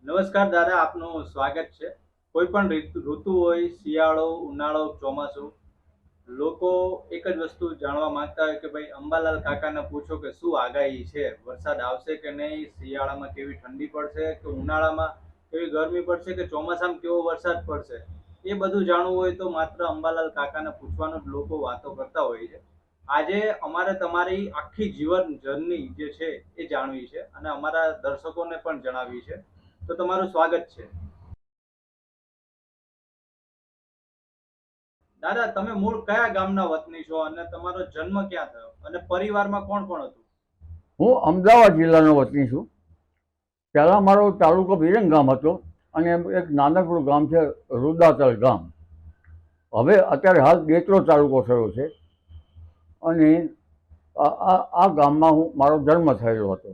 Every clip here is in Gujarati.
નમસ્કાર દાદા, આપનું સ્વાગત છે. કોઈ પણ ઋતુ હોય, શિયાળો, ઉનાળો, ચોમાસું, લોકો એક જ વસ્તુ જાણવા માંગતા હોય કે ભાઈ અંબાલાલ કાકાને પૂછો કે શું આગાહી છે, વરસાદ આવશે કે નહીં, શિયાળામાં કેવી ઠંડી પડશે કે ઉનાળામાં કેવી ગરમી પડશે કે ચોમાસામાં કેવો વરસાદ પડશે. એ બધું જાણવું હોય તો માત્ર અંબાલાલ કાકાને પૂછવાનું જ લોકો વાતો કરતા હોય છે. આજે અમારે તમારી આખી જીવન જર્ની જે છે એ જાણવી છે અને અમારા દર્શકોને પણ જણાવવી છે. તો તમારું સ્વાગત છે. દાદા, તમે મૂળ કયા ગામના વતની છો અને તમારો જન્મ ક્યાં થયો અને પરિવારમાં કોણ કોણ હતું? હું અમદાવાદ જિલ્લાનો વતની છું. પહેલાં મારો તાલુકો વિરંગામ હતો અને એક નાનકડું ગામ છે રૂદાતલ ગામ. હવે અત્યારે હાલ દેત્રો તાલુકો થયો છે અને આ ગામમાં મારો જન્મ થયેલો હતો.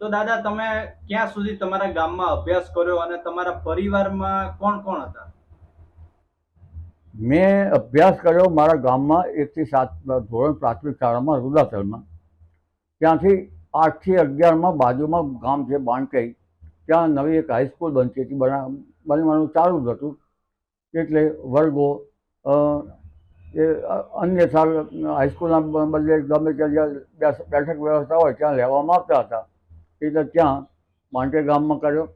તો દાદા, તમે ક્યાં સુધી તમારા ગામમાં અભ્યાસ કર્યો અને તમારા પરિવારમાં કોણ કોણ હતા? મેં અભ્યાસ કર્યો મારા ગામમાં 1 થી 7 ધોરણ પ્રાથમિક શાળામાં રૂદાતલમાં. ત્યાંથી 8 થી 11માં બાજુમાં ગામ છે બાણકઈ, ત્યાં નવી એક હાઈસ્કૂલ બનતી હતી, બનવાનું ચાલુ જ હતું. એટલે વર્ગો એ અન્યથા હાઈસ્કૂલના બદલે ગમે ત્યાં બેઠક વ્યવસ્થા હોય ત્યાં લેવામાં આવતા હતા. એટલે ત્યાં બાણકઈ ગામમાં કર્યો.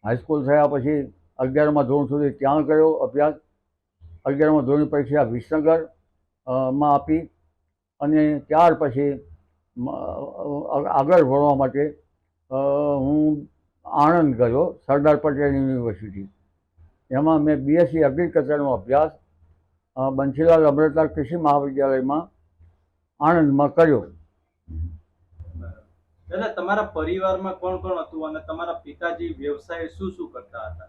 હાઈસ્કૂલ થયા પછી 11મા ધોરણ સુધી ત્યાં કર્યો અભ્યાસ. 11મા ધોરણની પરીક્ષા વિસનગર માં આપી અને ત્યાર પછી આગળ ભણવા માટે હું આણંદ ગયો, સરદાર પટેલ યુનિવર્સિટી. એમાં મેં બીએસસી એગ્રીકલ્ચરનો અભ્યાસ બંસીલાલ અમૃતલાલ કૃષિ મહાવિદ્યાલયમાં આણંદમાં કર્યો. દાદા, તમારા પરિવારમાં કોણ કોણ હતું અને તમારા પિતાજી વ્યવસાય શું શું કરતા હતા?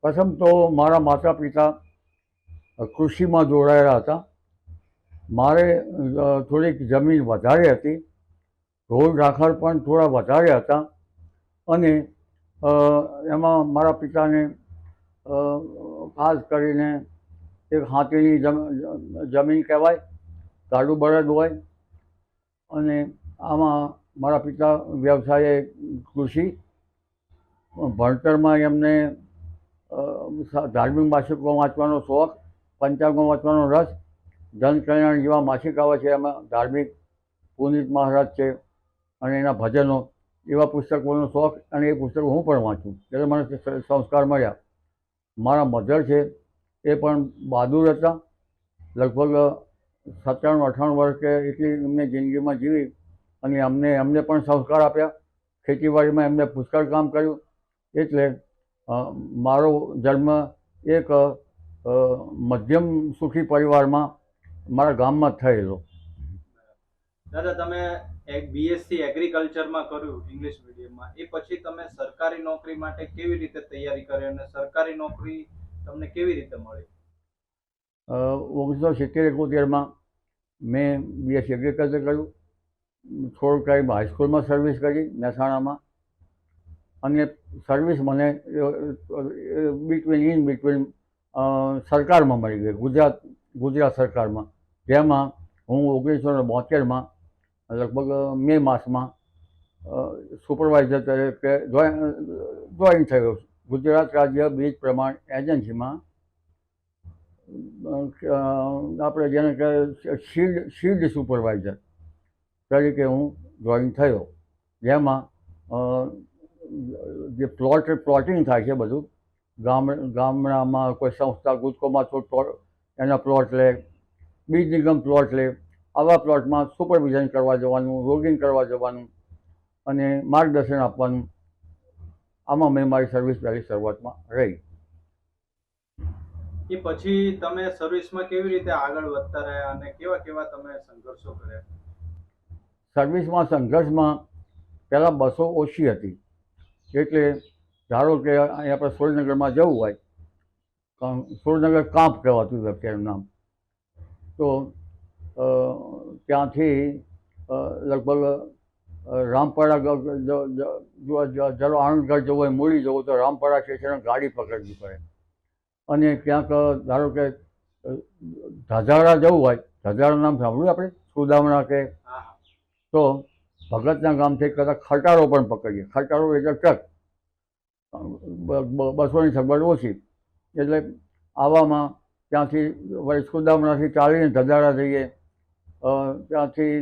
પ્રથમ તો મારા માતા પિતા કૃષિમાં જોડાયેલા હતા. મારે થોડીક જમીન વધારે હતી, ઢોર ઢાંખર પણ થોડા વધારે હતા અને એમાં મારા પિતાને ખાસ કરીને એક હાથીની જમીન કહેવાય, ગાડું બળદ હોય. અને આમાં મારા પિતા વ્યવસાયે કૃષિ. ભણતરમાં એમને ધાર્મિક માસિકો વાંચવાનો શોખ, પંચાંગો વાંચવાનો રસ, જનકલ્યાણ જેવા માસિક આવે છે એમાં ધાર્મિક, પુનિત મહારાજ છે અને એના ભજનો, એવા પુસ્તકોનો શોખ, અને એ પુસ્તકો હું પણ વાંચું, એટલે મને સંસ્કાર મળ્યા. મારા મધર છે એ પણ બહાદુર હતા. લગભગ 97-98 વર્ષ કે એટલી એમને જિંદગીમાં જીવી અને એમને પણ સંસ્કાર આપ્યા. ખેતીવાડીમાં એમને પુષ્કળ કામ કર્યું. એટલે મારો જન્મ એક મધ્યમ સુખી પરિવારમાં મારા ગામમાં જ થયેલો. દાદા, તમે એક બીએસસી એગ્રીકલ્ચરમાં કર્યું ઇંગ્લિશ મીડિયમમાં, એ પછી તમે સરકારી નોકરી માટે કેવી રીતે તૈયારી કરી અને સરકારી નોકરી તમને કેવી રીતે મળી? 1970-71માં મેં બીએસસી એગ્રીકલ્ચર કર્યું. થોડોક ટાઈમ હાઈસ્કૂલમાં સર્વિસ કરી મહેસાણામાં, અને સર્વિસ મને ઇન બિટવીન સરકારમાં મળી ગઈ, ગુજરાત સરકારમાં. જેમાં હું 1972માં લગભગ મે માસમાં સુપરવાઇઝર તરીકે જોઈન થયો. ગુજરાત રાજ્ય બીજ પ્રમાણ એજન્સીમાં આપણે જેને કહેવાય શિલ્ડ સુપરવાઇઝર તરીકે હું જોઈન થયો. જેમાં જે પ્લોટિંગ થાય છે બધું, ગામડામાં કોઈ સંસ્થા ગુજકોમાં એના પ્લોટ લે, બીજ નિગમ પ્લોટ લે, આવા પ્લોટમાં સુપરવિઝન કરવા જવાનું, રોગિંગ કરવા જવાનું અને માર્ગદર્શન આપવાનું. આમાં મેં મારી સર્વિસ પહેલી શરૂઆતમાં રહી. એ પછી તમે સર્વિસમાં કેવી રીતે આગળ વધતા રહ્યા અને કેવા કેવા તમે સંઘર્ષો કર્યા? સર્વિસમાં સંઘર્ષમાં પહેલાં બસો ઓછી હતી. એટલે ધારો કે અહીં આપણે સુરેન્દ્રનગરમાં જવું હોય, સુરેન્દ્રનગર કાંપ કહેવાતું હતું અત્યારનું નામ, તો ત્યાંથી લગભગ રામપરા આણંદગઢ જવું હોય, મૂળી જવું તો રામપરા સ્ટેશને ગાડી પકડવી પડે. અને ક્યાંક ધારો કે ધાજાડા જવું હોય, ધાજાડાનું નામ સાંભળ્યું આપણે, સુદામણા કે, તો ભગતના ગામથી કદાચ ખટારો પણ પકડીએ. ખટારો એટલે ટ્રક, બસોની સગવડ ઓછી, એટલે આવામાં ત્યાંથી વળી સુદામણાથી ચાલીને ધદાડા જઈએ, ત્યાંથી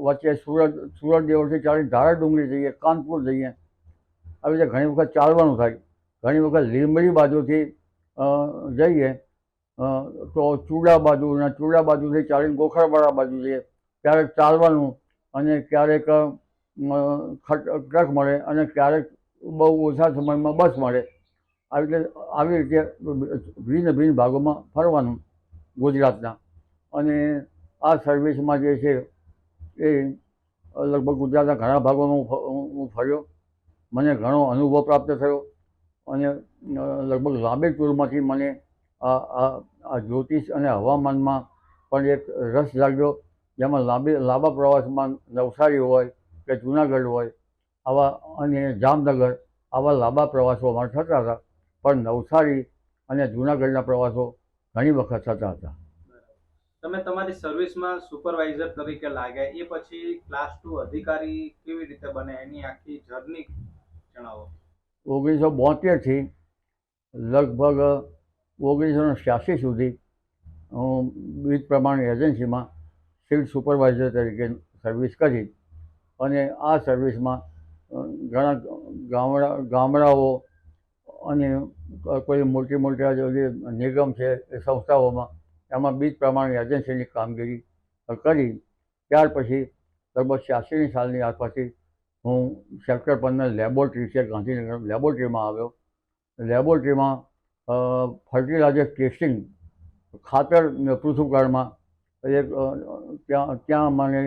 વચ્ચે સુરત દેવળથી ચાલીને ધારા ડુંગરી જઈએ, કાનપુર જઈએ, આવી રીતે ઘણી વખત ચાલવાનું થાય. ઘણી વખત લીંબડી બાજુથી જઈએ તો ચૂડા બાજુથી ચાલીને ગોખરવાડા બાજુ જઈએ. ક્યારેક ચાલવાનું અને ક્યારેક ટ્રક મળે અને ક્યારેક બહુ ઓછા સમયમાં બસ મળે. આવી રીતે ભિન્ન ભિન્ન ભાગોમાં ફરવાનું ગુજરાતના. અને આ સર્વિસમાં જે છે એ લગભગ ગુજરાતના ઘણા ભાગોમાં હું ફર્યો. મને ઘણો અનુભવ પ્રાપ્ત થયો અને લગભગ લાંબી ટૂરમાંથી મને આ જ્યોતિષ અને હવામાનમાં પણ એક રસ જાગ્યો, જેમાં લાંબા પ્રવાસમાં નવસારી હોય કે જુનાગઢ હોય આવા અને જામનગર આવા લાંબા પ્રવાસો અમારે થતા હતા. પણ નવસારી અને જુનાગઢના પ્રવાસો ઘણી વખત થતા હતા. તમે તમારી સર્વિસમાં સુપરવાઇઝર તરીકે લાગ્યા, એ પછી ક્લાસ 2 અધિકારી કેવી રીતે બને, એની આખી જર્ની જણાવો. 1972થી લગભગ 1986 સુધી હું વિવિધ પ્રમાણની એજન્સીમાં ફિલ્ડ સુપરવાઇઝર તરીકે સર્વિસ કરી. અને આ સર્વિસમાં ઘણા ગામડાઓ અને કોઈ મોટા જે નિગમ છે એ સંસ્થાઓમાં એમાં બીજ પ્રમાણની એજન્સીની કામગીરી કરી. ત્યાર પછી લગભગ 86ની સાલની આસપાસથી હું સેક્ટર 15 લેબોરેટરી છે ગાંધીનગર લેબોરેટરીમાં આવ્યો. લેબોરેટરીમાં ફર્ટિલાઇઝર ટેસ્ટિંગ ખાતર પૃથ્થકરણમાં એક ત્યાં મને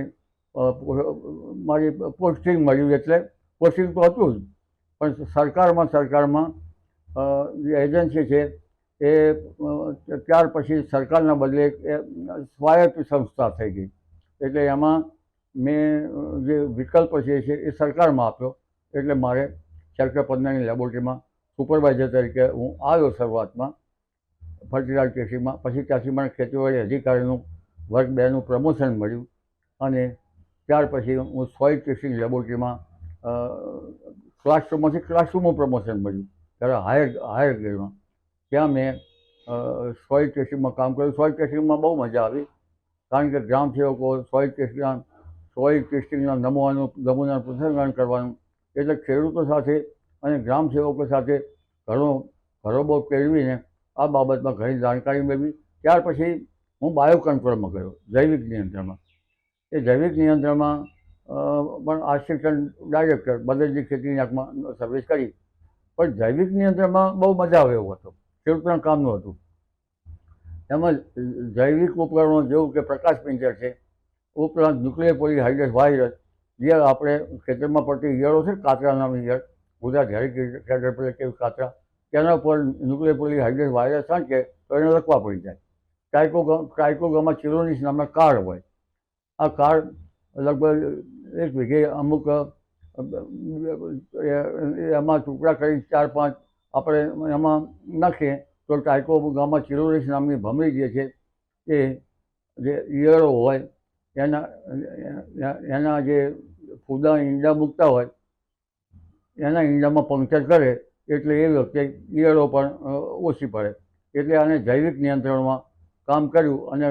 મારી પોસ્ટિંગ મળ્યું. એટલે પોસ્ટિંગ તો હતું જ, પણ સરકારમાં જે એજન્સી છે એ ત્યાર પછી સરકારના બદલે સ્વાયત્ત સંસ્થા થઈ ગઈ. એટલે એમાં મેં જે વિકલ્પ છે એ સરકારમાં આપ્યો. એટલે મારે સેક્ટર 15ની લેબોરેટરીમાં સુપરવાઇઝર તરીકે હું આવ્યો શરૂઆતમાં ફર્ટિલાઇઝર ટેસ્ટિંગમાં. પછી ત્યાંથી મને ખેતીવાડી અધિકારીનું વર્ગ 2નું પ્રમોશન મળ્યું અને ત્યાર પછી હું સોઇલ ટેસ્ટિંગ લેબોરેટરીમાં ક્લાસ 2માંથી ક્લાસ 2માં પ્રમોશન મળ્યું, ત્યારે હાયર ગ્રેડમાં. ત્યાં મેં સોઇલ ટેસ્ટિંગમાં કામ કર્યું. સોઇલ ટેસ્ટિંગમાં બહુ મજા આવી, કારણ કે ગ્રામ સેવકો સોઇલ ટેસ્ટિંગના નમૂનાનું પૃથ્થકરણ કરવાનું, એટલે ખેડૂતો સાથે અને ગ્રામ સેવકો સાથે ઘણો બહુ કેળવીને આ બાબતમાં ઘણી જાણકારી મેળવી. ત્યાર પછી હું બાયો કંટ્રોલમાં ગયો, જૈવિક નિયંત્રણમાં. એ જૈવિક નિયંત્રણમાં પણ આસિસ્ટન્ટ ડાયરેક્ટર બદલજી ખેતીની આંખમાં સર્વિસ કરી. પણ જૈવિક નિયંત્રણમાં બહુ મજા આવે એવું હતું, ખેડૂતોના કામનું હતું. એમાં જૈવિક ઉપકરણો જેવું કે પ્રકાશ પિંજર છે, ઉપરાંત ન્યુક્લિયર પોલીહાઇડ્રેટ વાયરસ, જે આપણે ખેતરમાં પડતી ઈયળો છે, કાતરા નામની ઈયળ, ગુજરાત હેરી કેટરપિલર કેવી કાતરા, તેના ઉપર ન્યુક્લિયર પોલીહાઇડ્રેટ વાયરસ છાંટે તો એને લકવા પડી જાય. ટ્રાઇકોગામા ચિરોનીસ નામના કાર્ડ હોય. આ કાર્ડ લગભગ 1 વીઘે અમુક એમાં ટુકડા કરી 4-5 આપણે એમાં નાખીએ તો ટ્રાઇકોગામા ચિરોનીસ નામની ભમરી જે છે એ જે ઈયળો હોય એના જે ફૂદા ઈંડા મૂકતા હોય એના ઈંડામાં પંક્ચર કરે એટલે એ વખતે ઈયળો પણ ઓછી પડે. એટલે આને જૈવિક નિયંત્રણમાં કામ કર્યું અને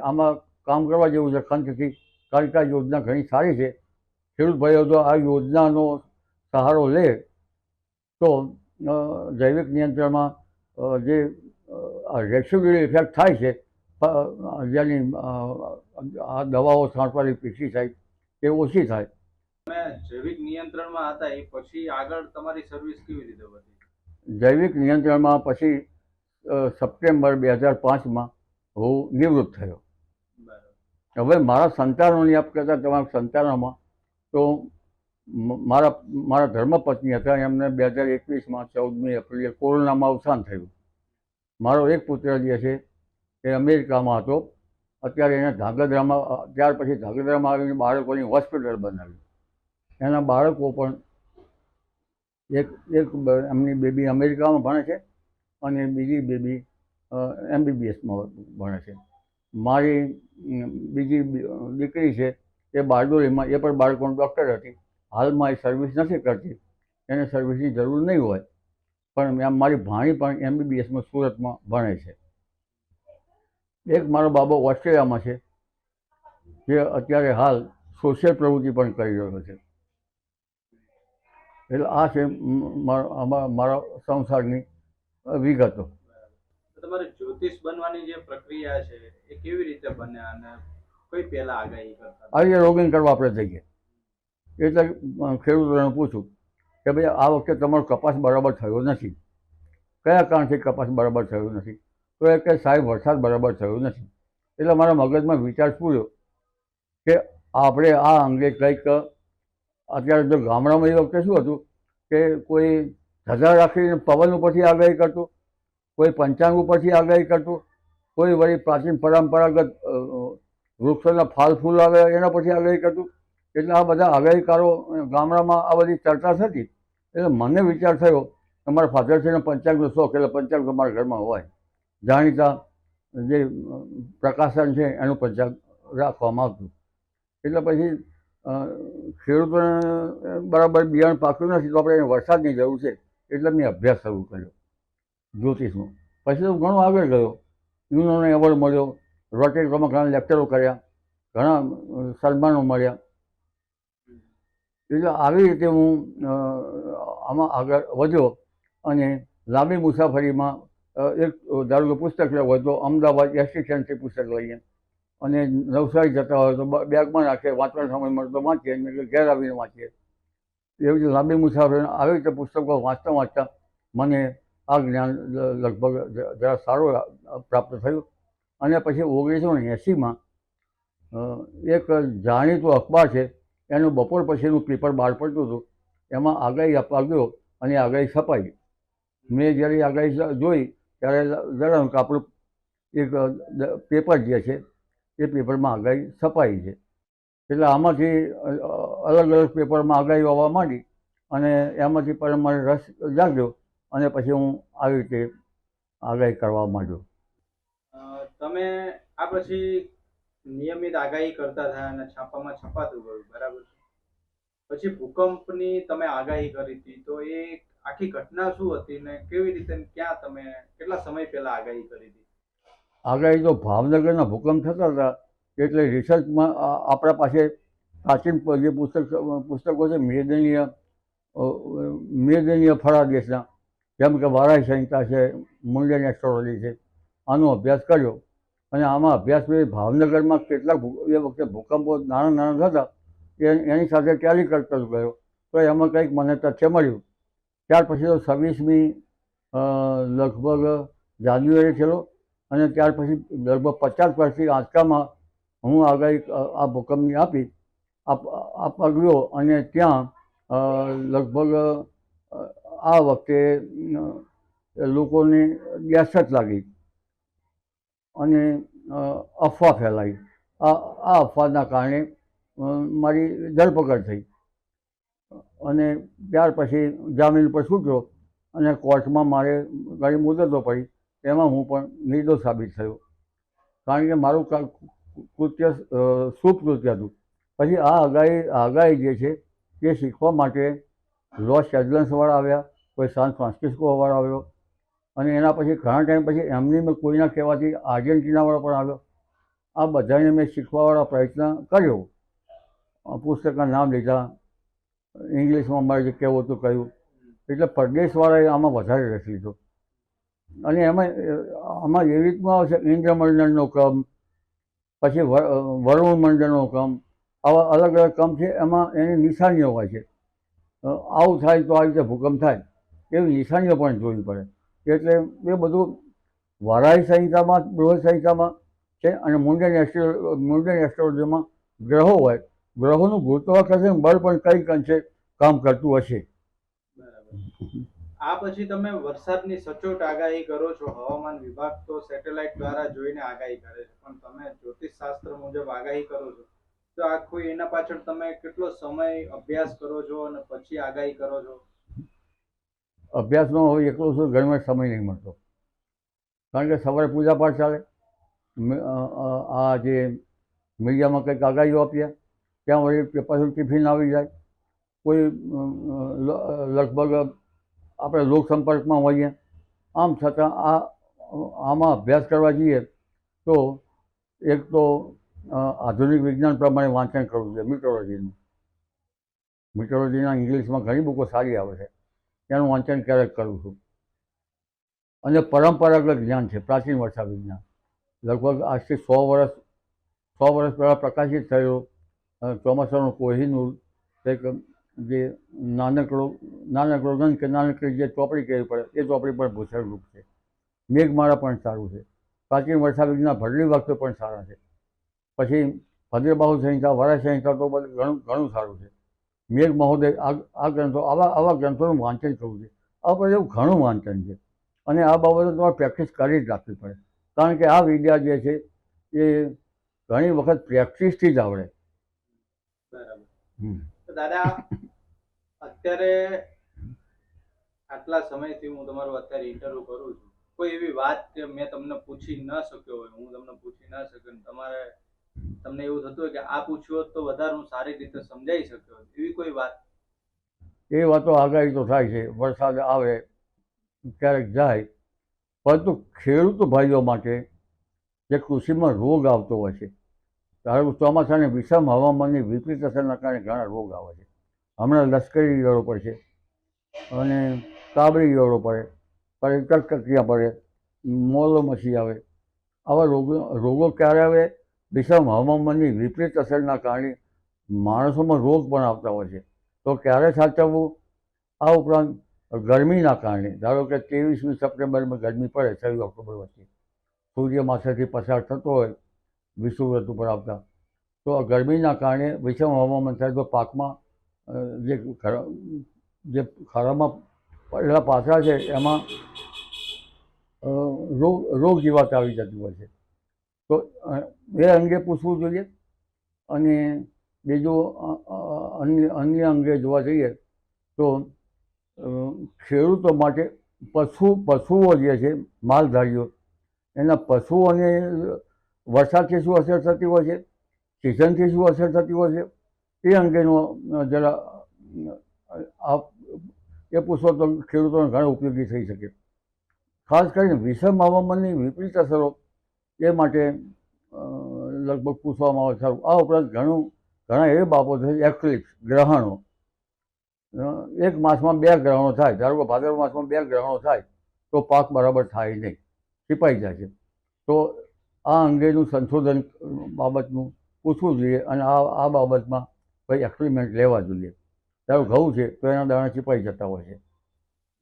આમાં કામ કરવા જેવું છે ખંતથી, કારણ કે આ યોજના ઘણી સારી છે. ખેડૂત ભાઈઓ જો આ યોજનાનો સહારો લે તો જૈવિક નિયંત્રણમાં જે રેસિડ્યુઅલ ઇફેક્ટ થાય છે, જેની આ દવાઓ છાંટવાની પેસ્ટિસાઇડ એ ઓછી થાય. તમે જૈવિક નિયંત્રણમાં હતા એ પછી આગળ તમારી સર્વિસ કેવી રીતે વધી? જૈવિક નિયંત્રણમાં પછી સપ્ટેમ્બર 2005માં હું નિવૃત્ત થયો. હવે મારા સંતાનોની આપ કહેતા તમારા સંતાનોમાં તો મારા ધર્મપત્ની હતા, એમને 2021માં 14મી એપ્રિલે કોરોનામાં અવસાન થયું. મારો એક પુત્ર જે છે એ અમેરિકામાં હતો, અત્યારે એને ત્યાર પછી ધાંગધ્રામાં આવીને બાળકોની હોસ્પિટલ બનાવી. એના બાળકો પણ એક એમની બેબી અમેરિકામાં ભણે છે અને બીજી બેબી MBBSમાં ભણે છે. મારી બીજી દીકરી છે એ બારડોલીમાં, એ પણ બાળકોની ડૉક્ટર હતી. હાલમાં એ સર્વિસ નથી કરતી, એને સર્વિસની જરૂર નહીં હોય, પણ મારી ભાણી પણ MBBSમાં સુરતમાં ભણે છે. એક મારો બાબો ઓસ્ટ્રેલિયામાં છે, જે અત્યારે હાલ સોશિયલ પ્રવૃત્તિ પણ કરી રહ્યો છે. એટલે આ છે મારા સંસારની વિગતો. તો તમારે જ્યોતિષ બનવાની જે પ્રક્રિયા છે એ કેવી રીતે બને અને કોઈ પહેલા આગાહી કરતા? આજે રોગિંગ કરવા આપણે જઈએ એટલે ખેડૂતોને પૂછું કે ભાઈ આ વખતે તમારો કપાસ બરાબર થયો નથી, કયા કારણથી કપાસ બરાબર થયો નથી? તો એ કે સાહેબ વરસાદ બરાબર થયો નથી. એટલે મારા મગજમાં વિચાર પૂર્યો કે આપણે આ અંગે કંઈક, અત્યારે જો ગામડામાં એ વખતે શું હતું કે કોઈ ધજા રાખીને પવન ઉપરથી આગાહી કરતું, કોઈ પંચાંગ ઉપરથી આગાહી કરતું, કોઈ વળી પ્રાચીન પરંપરાગત વૃક્ષોના ફાલ ફૂલ આવે એના પછી આગાહી કરતું. એટલે આ બધા આગાહીકારો ગામડામાં આ બધી ચર્ચા થતી. એટલે મને વિચાર થયો કે મારા ફાધરશ્રીનો પંચાંગનો શોખ, એટલે પંચાંગ તો મારા ઘરમાં હોય. જાણીતા જે પ્રકાશન છે એનું પંચાંગ રાખવામાં આવતું. એટલે પછી ખેડૂતોને બરાબર બિયારણ પાક્યું નથી તો આપણે એને વરસાદની જરૂર છે, એટલે મેં અભ્યાસ શરૂ કર્યો જ્યોતિષનો. પછી તો ઘણો આગળ ગયો, યુનોને એવોર્ડ મળ્યો, રોટેટમાં ઘણા લેક્ચરો કર્યા, ઘણા સન્માનો મળ્યા. એટલે આવી રીતે હું આમાં આગળ વધ્યો અને લાંબી મુસાફરીમાં એક ધારો કે પુસ્તક લેવું હોય તો અમદાવાદ એસટી સ્ટેન્ડથી પુસ્તક લઈએ, અને નવસારી જતા હોય તો બેગમાં રાખીએ, વાંચવાનો સમય મળે તો વાંચીએ, એટલે ઘેર આવીને વાંચીએ. એવી રીતે લાંબી મુસાફરી આવી રીતે પુસ્તકો વાંચતા વાંચતા મને આ જ્ઞાન લગભગ જરા સારું પ્રાપ્ત થયું. અને પછી 1980માં એક જાણીતું અખબાર છે એનું બપોર પછીનું પેપર બહાર પડતું હતું, એમાં આગાહી આપવા ગયો અને આગાહી છપાઈ. મેં જ્યારે આગાહી જોઈ ત્યારે જણાવ્યું કે આપણું એક પેપર જે છે એ પેપરમાં આગાહી છપાઈ છે. એટલે આમાંથી અલગ અલગ પેપરમાં આગાહીઓ આવવા માંડી અને એમાંથી પણ મારે રસ જાગ્યો અને પછી હું આવી રીતે આગાહી કરવા માંડ્યો. તમે આ પછી નિયમિત આગાહી કરતા થયા અને છાપામાં છપાતું ગયું, બરાબર છે? પછી ભૂકંપની તમે આગાહી કરી હતી, તો એ આખી ઘટના શું હતી ને કેવી રીતે ક્યાં તમે કેટલા સમય પહેલા આગાહી કરી હતી? આગાહી તો ભાવનગરના ભૂકંપ થતા હતા એટલે રિસર્ચમાં આપણા પાસે પ્રાચીન જે પુસ્તકો છે મેદનીય ફળાદેશના, જેમ કે વારાહી સંહિતા છે, મુંડન એસ્ટ્રોલોજી છે, આનો અભ્યાસ કર્યો. અને આમાં અભ્યાસ પછી ભાવનગરમાં કેટલાક એ વખતે ભૂકંપો નાના નાના થતા એની સાથે ટેલી કરતો ગયો તો એમાં કંઈક મને તથ્ય મળ્યું. ત્યાર પછી તો 26મી લગભગ જાન્યુઆરી થયેલો અને ત્યાર પછી લગભગ 50 વર્ષથી આંચકામાં હું આગાહી આ ભૂકંપની આપવા ગયો અને ત્યાં લગભગ આ વખતે લોકોને દહેશત લાગી અને અફવા ફેલાઈ. આ અફવાના કારણે મારી ધરપકડ થઈ અને ત્યાર પછી જામીન પર છૂટ્યો અને કોર્ટમાં મારે ઘણી મુદતો પડી, એમાં હું પણ નિર્દોષ સાબિત થયો, કારણ કે મારું કૃત્ય શુભ કૃત્ય હતું. પછી આ આગાહી જે છે એ શીખવા માટે લોસ એન્જલસવાળા આવ્યા, કોઈ સાન ફ્રાન્સિસ્કોવાળા આવ્યો અને એના પછી ઘણા ટાઈમ પછી એમની મેં કોઈના કહેવાથી આર્જેન્ટિનાવાળો પણ આવ્યો. આ બધાને મેં શીખવાવાળા પ્રયત્ન કર્યો, પુસ્તકના નામ લીધા, ઇંગ્લિશમાં મારે જે કહેવું હતું કહ્યું. એટલે પરદેશવાળાએ આમાં વધારે રસ લીધો અને આમાં એવી રીતમાં આવશે ઇન્દ્રમંડળનો ક્રમ, પછી વરુણ મંડળનો ક્રમ, આવા અલગ અલગ ક્રમ છે. એમાં એની નિશાનીઓ હોય છે, આવું થાય તો આ રીતે ભૂકંપ થાય એવી નિશાનીઓ પણ જોવી પડે. એટલે એ બધું વારાહી સંહિતામાં, બૃહદ સંહિતામાં છે અને મુંડન એસ્ટ્રોલોજીમાં ગ્રહો હોય, ગ્રહોનું ગુરુત્વાકર્ષણ બળ પણ કંઈક અંશે કામ કરતું હશે. આ પછી તમે વરસાદની સચોટ આગાહી કરો છો. હવામાન વિભાગ તો સેટેલાઇટ દ્વારા જોઈને આગાહી કરે છે, પણ તમે જ્યોતિષ શાસ્ત્ર મુજબ આગાહી કરો છો, તો આખું એના પાછળ તમે કેટલો સમય અભ્યાસ કરો છો અને પછી આગાહી કરો છો? અભ્યાસમાં હવે એકલો છું, ઘણીવાર સમય નહીં મળતો, કારણ કે સવારે પૂજા પાઠ ચાલે, આ જે મીડિયામાં કંઈક આગાહીઓ આપીએ, ત્યાં વળી પાછું ટિફિન આવી જાય, કોઈ લગભગ આપણે લોકસંપર્કમાં હોઈએ, આમ છતાં આમાં અભ્યાસ કરવા જઈએ તો એક તો આધુનિક વિજ્ઞાન પ્રમાણે વાંચન કરવું જોઈએ. મિટોલોજીના ઇંગ્લિશમાં ઘણી બુકો સારી આવે છે, તેનું વાંચન ક્યારેક કરું છું. અને પરંપરાગત જ્ઞાન છે પ્રાચીન વર્ષા વિજ્ઞાન, લગભગ આજથી 100 વર્ષ પહેલાં પ્રકાશિત થયેલું ચોમાસાનું કોહિનૂર, કંઈક જે નાનકડો ગણ કે નાનકડી જે ચોપડી કહેવી પડે એ ચોપડી પણ ભૂષણરૂપ છે. મેઘમાળા પણ સારું છે. પ્રાચીન વર્ષા વિજ્ઞાન ભરલી વાક્યો પણ સારા છે. પછી ભદ્રબાહુ સંહિતા, વરા સંહિતા તો બધું ઘણું સારું છે. મેઘ મહોદય, આ ગ્રંથો, આવા ગ્રંથોનું વાંચન કરવું છે. આ બધું એવું ઘણું વાંચન છે અને આ બાબતે તમારે પ્રેક્ટિસ કરી જ રાખવી પડે, કારણ કે આ વિદ્યા જે છે એ ઘણી વખત પ્રેક્ટિસથી જ આવડે. બરાબર. તો દાદા, અત્યારે આટલા સમયથી હું તમારું અત્યારે ઇન્ટરવ્યુ કરું છું, કોઈ એવી વાત કે મેં તમને પૂછી ન શક્યો હોય, હું તમને પૂછી ન શક્યો, તમને એવું થતું હોય કે આ પૂછ્યું હોત તો વધારે હું સારી રીતે સમજાઈ શક્યો હોત, એવી કોઈ વાત? એ વાતો આગાહી તો થાય છે, વરસાદ આવે ક્યારેક જાય, પરંતુ ખેડૂત ભાઈઓ માટે જે કૃષિમાં રોગ આવતો હોય છે, ધારો કે ચોમાસાની વિષમ હવામાનની વિપરીત અસરના કારણે ઘણા રોગ આવે છે. હમણાં લશ્કરી ઈયળો પડશે અને કાબરી ઈયળો પડે, પછી કટકટિયા પડે, મોલો મસી આવે. આવા રોગો ક્યારે આવે? વિષમ હવામાનની વિપરીત અસરના કારણે માણસોમાં રોગ પણ આવતા હોય છે. તો ક્યારે સાચવવું? આ ઉપરાંત ગરમીના કારણે, ધારો કે 23મી સપ્ટેમ્બરમાં ગરમી પડે, 26 ઓક્ટોબર વચ્ચે સૂર્ય માથેથી પસાર થતો હોય વિષુવવૃત્ત ઉપર આવતા, તો ગરમીના કારણે વિષમ હવામાન થાય તો પાકમાં જે ખરામાં પડેલા પાથરા છે એમાં રોગ જીવાત આવી જતી હોય છે. તો એ અંગે પૂછવું જોઈએ. અને બીજું અન્ય અંગે જોવા જઈએ તો ખેડૂતો માટે પશુઓ જે છે, માલધારીઓ, એના પશુઓને વરસાદથી શું અસર થતી હોય છે, સિઝનથી શું અસર થતી હોય છે, એ અંગેનો જરા એ પૂછો તો ખેડૂતોને ઘણા ઉપયોગી થઈ શકે. ખાસ કરીને વિષમ હવામાનની વિપરીત અસરો એ માટે લગભગ પૂછવામાં આવે સારું. આ ઉપરાંત ઘણા એવી બાબતો છે, એક્લિપ્સ, ગ્રહણો. એક માસમાં 2 ગ્રહણો થાય, ધારો કે ભાદરવા માસમાં 2 ગ્રહણો થાય તો પાક બરાબર થાય નહીં, છીપાઈ જાય છે. તો આ અંગેનું સંશોધન બાબતનું પૂછવું જોઈએ અને આ બાબતમાં કોઈ એક્સપેરિમેન્ટ લેવા જોઈએ. ધારો ઘઉં છે તો એના દાણા છીપાઈ જતા હોય છે.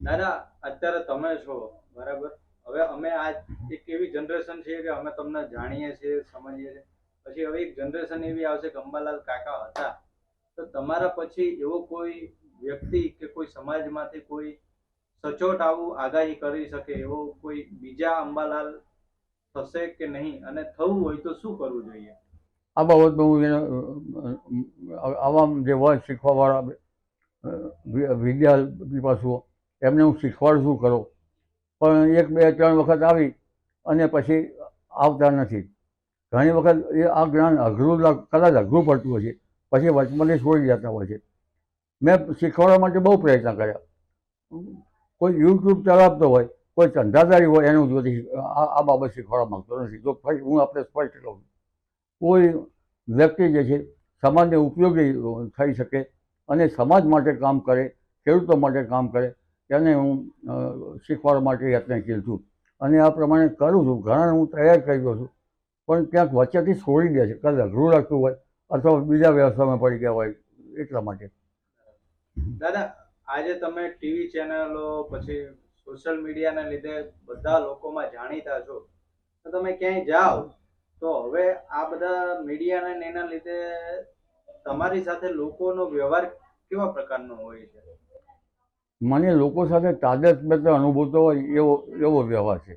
દાદા, અત્યારે તમે છો બરાબર, હવે અમે આ એક એવી જનરેશન છે કે અમે તમને જાણીએ છીએ, સમજીએ છીએ, પછી હવે એક જનરેશન એવી આવશે કે અંબાલાલ કાકા હતા, તો તમારા પછી એવો કોઈ વ્યક્તિ કે કોઈ સમાજમાંથી કોઈ સચોટ આવું આગાહી કરી શકે એવો કોઈ બીજા અંબાલાલ થશે કે નહીં, અને થવું હોય તો શું કરવું જોઈએ? આ બાબતમાં હું આવા જે હોય શીખવાવાળા વિદ્યા પીપાસુઓ, એમને હું શીખવાડું છું ખરો, પણ 1, 2, 3 વખત આવી અને પછી આવતા નથી. ઘણી વખત એ આ જ્ઞાન કદાચ અઘરું પડતું હોય છે, પછી વચમાંથી છોડી જતા હોય છે. મેં શીખવાડવા માટે બહુ પ્રયત્ન કર્યા. કોઈ યુટ્યુબ ચલાવતો હોય, કોઈ ધંધાદારી હોય, એનું જોતી આ બાબત શીખવાડવા માંગતો નથી. તો હું આપણે સ્પષ્ટ કહું, કોઈ વ્યક્તિ જે છે સમાજને ઉપયોગી થઈ શકે અને સમાજ માટે કામ કરે, ખેડૂતો માટે કામ કરે, તેને હું શીખવાડવા માટે યત્નશીલ છું અને આ પ્રમાણે કરું છું. ઘણા હું તૈયાર કરી દઉં છું, પણ ક્યાંક વચ્ચેથી છોડી દે છે, કદાચ અઘરું લાગતું હોય અથવા બીજા વ્યવસાયમાં પડી ગયા હોય એટલા માટે. દાદા, આજે તમે ટીવી ચેનલો પછી સોશિયલ મીડિયાના લીધે બધા લોકોમાં જાણીતા છો, તો તમે ક્યાંય જાઓ તો હવે આ બધા મીડિયાના એના લીધે તમારી સાથે લોકોનો વ્યવહાર કેવા પ્રકારનો હોય છે? મને લોકો સાથે તાદાત્મ્ય અનુભવતો હોય એવો વ્યવહાર છે.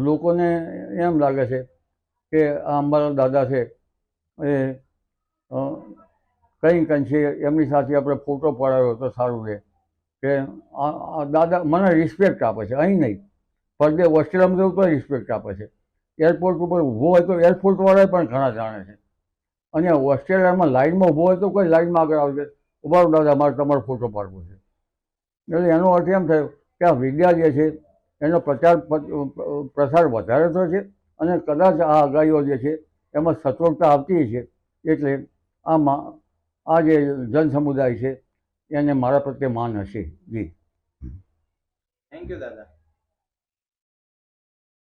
લોકોને એમ લાગે છે કે આ અંબાલાલ દાદા છે એ કંઈ છે એમની સાથે આપણે ફોટો પડાવ્યો તો સારું રહે, કે આ દાદા મને રિસ્પેક્ટ આપે છે. અહીં નહીં, પડદે ઓસ્ટ્રેલિયામાં જવું તો રિસ્પેક્ટ આપે છે. એરપોર્ટ ઉપર ઊભો હોય તો એરપોર્ટવાળા પણ ઘણા જાણે છે. અને ઓસ્ટ્રેલિયામાં લાઇનમાં ઊભો હોય તો કોઈ લાઇનમાં આગળ આવે છે, ઉભારો દાદા મારે તમારો ફોટો પાડવો છે. એટલે એનો અર્થ એમ થયો કે આ વિદ્યા જે છે એનો પ્રસાર વધારે થયો છે અને કદાચ આ આગાહીઓ જે છે એમાં સચોટતા આવતી છે. એટલે આ જે જન સમુદાય છે એને મારા પ્રત્યે માન હશે. જી થેન્ક યુ દાદા.